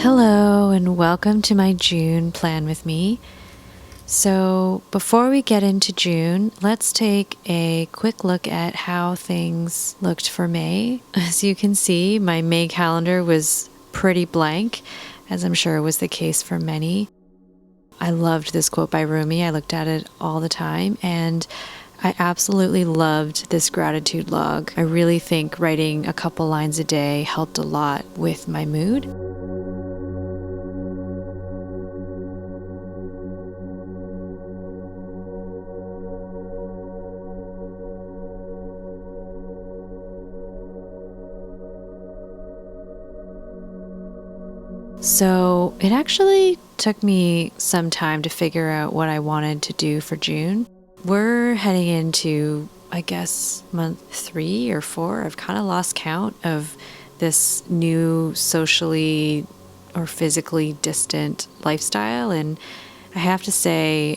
Hello and welcome to my June plan with me. So before we get into June, let's take a quick look at how things looked for May. As you can see, my May calendar was pretty blank, as I'm sure was the case for many. I loved this quote by Rumi. I looked at it all the time and I absolutely loved this gratitude log. I really think writing a couple lines a day helped a lot with my mood. So it actually took me some time to figure out what I wanted to do for June. We're heading into, I guess, month 3 or 4. I've kind of lost count of this new socially or physically distant lifestyle. And I have to say,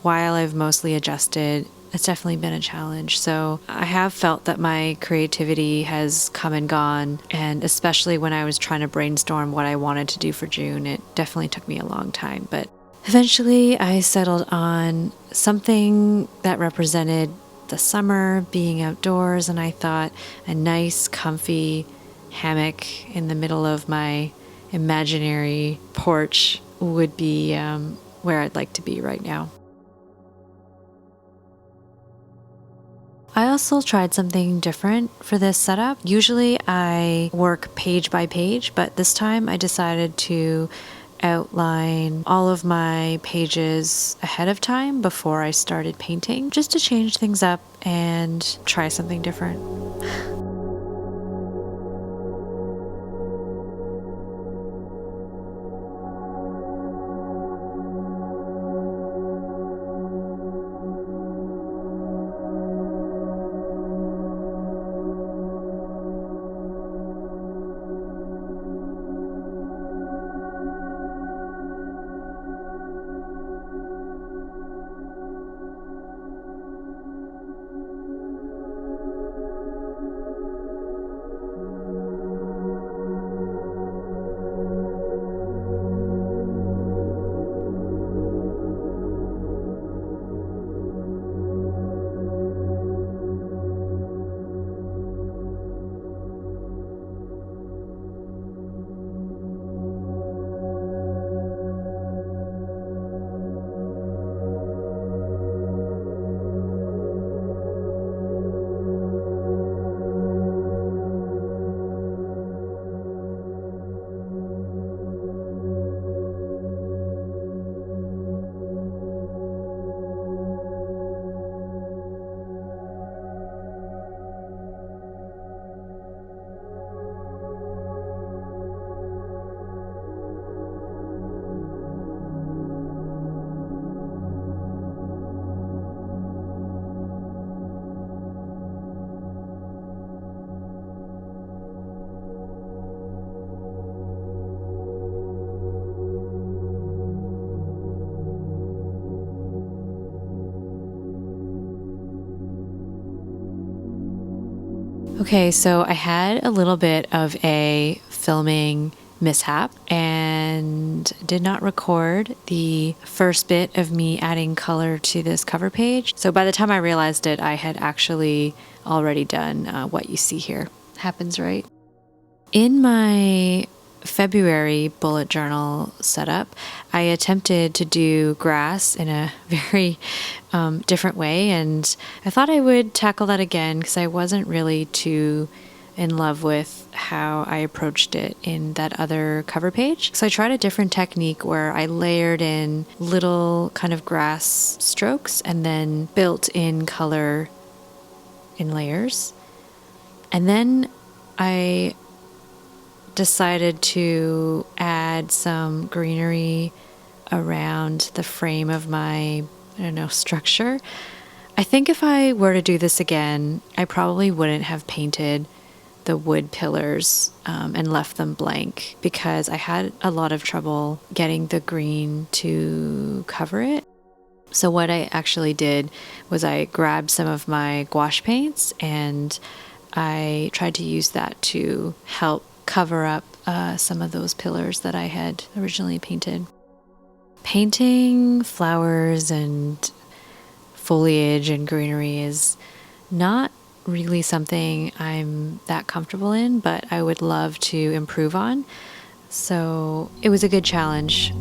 while I've mostly adjusted, it's definitely been a challenge. So I have felt that my creativity has come and gone. And especially when I was trying to brainstorm what I wanted to do for June, it definitely took me a long time. But eventually I settled on something that represented the summer, being outdoors. And I thought a nice, comfy hammock in the middle of my imaginary porch would be where I'd like to be right now. I also tried something different for this setup. Usually I work page by page, but this time I decided to outline all of my pages ahead of time before I started painting, just to change things up and try something different. Okay, so I had a little bit of a filming mishap and did not record the first bit of me adding color to this cover page. So by the time I realized it, I had actually already done what you see here. Happens, right? In my February bullet journal setup, I attempted to do grass in a very different way, and I thought I would tackle that again because I wasn't really too in love with how I approached it in that other cover page. So I tried a different technique where I layered in little kind of grass strokes and then built in color in layers. And then I decided to add some greenery around the frame of my, structure. I think if I were to do this again, I probably wouldn't have painted the wood pillars and left them blank because I had a lot of trouble getting the green to cover it. So what I actually did was I grabbed some of my gouache paints and I tried to use that to help cover up some of those pillars that I had originally painted. Painting flowers and foliage and greenery is not really something I'm that comfortable in, but I would love to improve on. So it was a good challenge.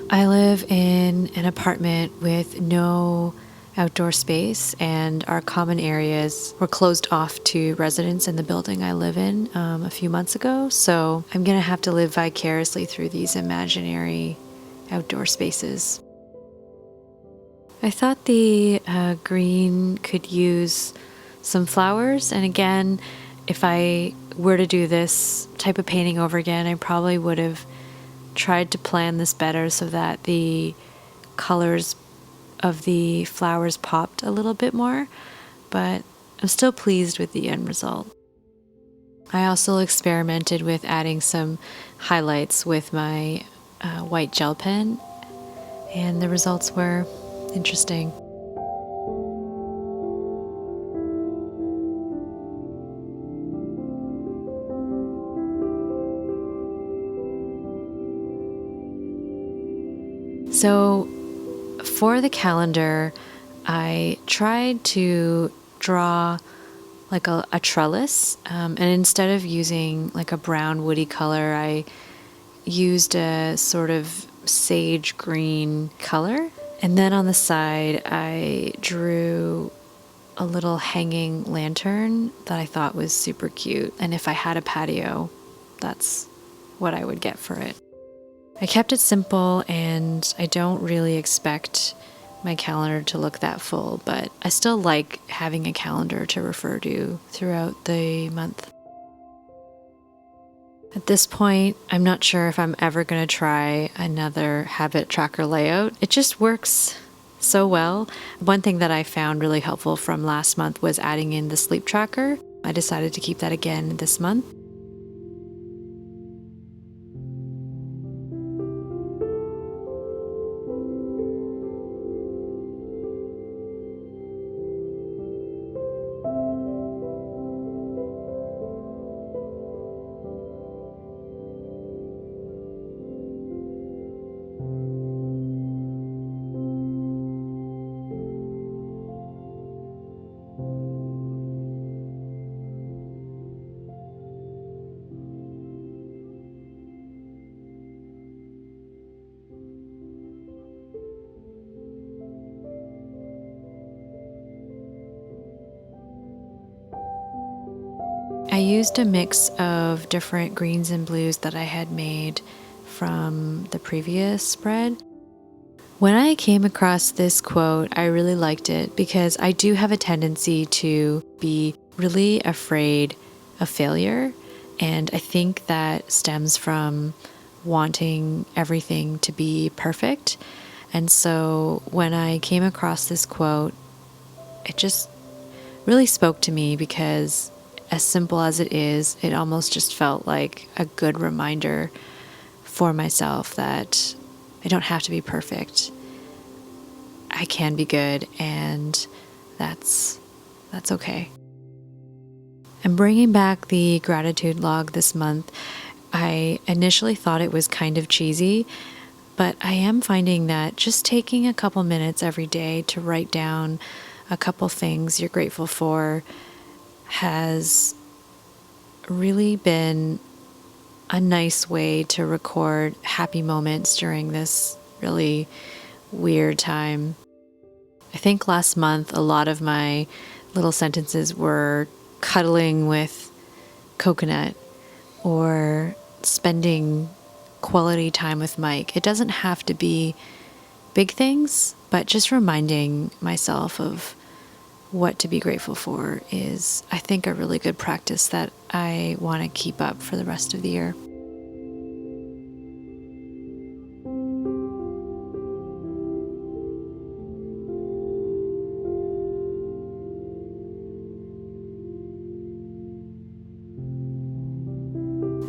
I live in an apartment with no outdoor space, and our common areas were closed off to residents in the building I live in a few months ago. So I'm going to have to live vicariously through these imaginary outdoor spaces. I thought the green could use some flowers, and again, if I were to do this type of painting over again, I probably would have tried to plan this better so that the colors of the flowers popped a little bit more, but I'm still pleased with the end result. I also experimented with adding some highlights with my white gel pen, and the results were interesting. So for the calendar, I tried to draw like a trellis, and instead of using like a brown woody color, I used a sort of sage green color. And then on the side, I drew a little hanging lantern that I thought was super cute. And if I had a patio, that's what I would get for it. I kept it simple, and I don't really expect my calendar to look that full, but I still like having a calendar to refer to throughout the month. At this point, I'm not sure if I'm ever going to try another habit tracker layout. It just works so well. One thing that I found really helpful from last month was adding in the sleep tracker. I decided to keep that again this month. I used a mix of different greens and blues that I had made from the previous spread. When I came across this quote, I really liked it because I do have a tendency to be really afraid of failure. And I think that stems from wanting everything to be perfect. And so when I came across this quote, it just really spoke to me because, as simple as it is, it almost just felt like a good reminder for myself that I don't have to be perfect. I can be good, and that's okay. And bringing back the gratitude log this month, I initially thought it was kind of cheesy, but I am finding that just taking a couple minutes every day to write down a couple things you're grateful for has really been a nice way to record happy moments during this really weird time. I think last month a lot of my little sentences were cuddling with coconut or spending quality time with Mike. It doesn't have to be big things, but just reminding myself of what to be grateful for is, I think, a really good practice that I want to keep up for the rest of the year.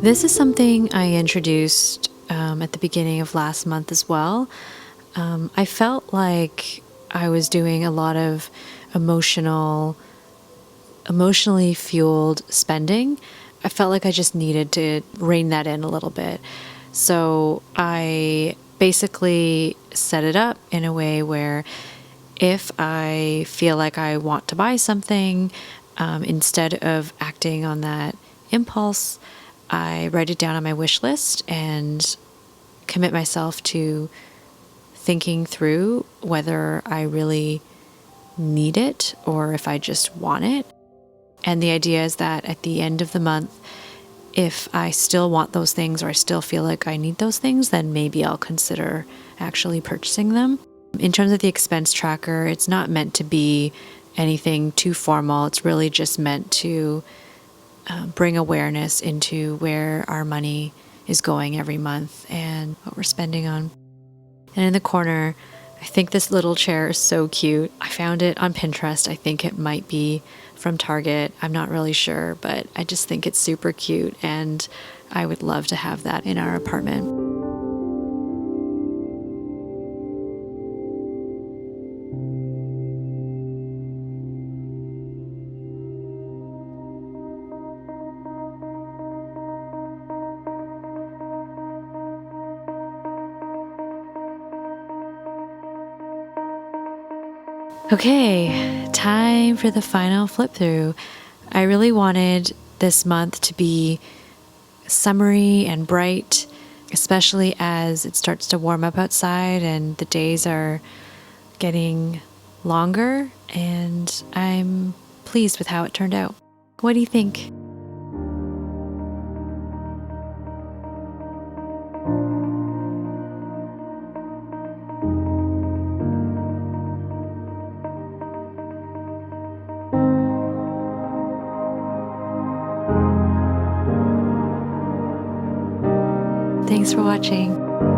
This is something I introduced at the beginning of last month as well. I felt like I was doing a lot of emotionally fueled spending. I felt like I just needed to rein that in a little bit. So I basically set it up in a way where if I feel like I want to buy something, instead of acting on that impulse, I write it down on my wish list and commit myself to thinking through whether I really need it or if I just want it. And the idea is that at the end of the month, if I still want those things or I still feel like I need those things, then maybe I'll consider actually purchasing them. In terms of the expense tracker, it's not meant to be anything too formal. It's really just meant to bring awareness into where our money is going every month and what we're spending on. And in the corner, I think this little chair is so cute. I found it on Pinterest. I think it might be from Target. I'm not really sure, but I just think it's super cute and I would love to have that in our apartment. Okay, time for the final flip through. I really wanted this month to be summery and bright, especially as it starts to warm up outside and the days are getting longer, and I'm pleased with how it turned out. What do you think? Thanks for watching.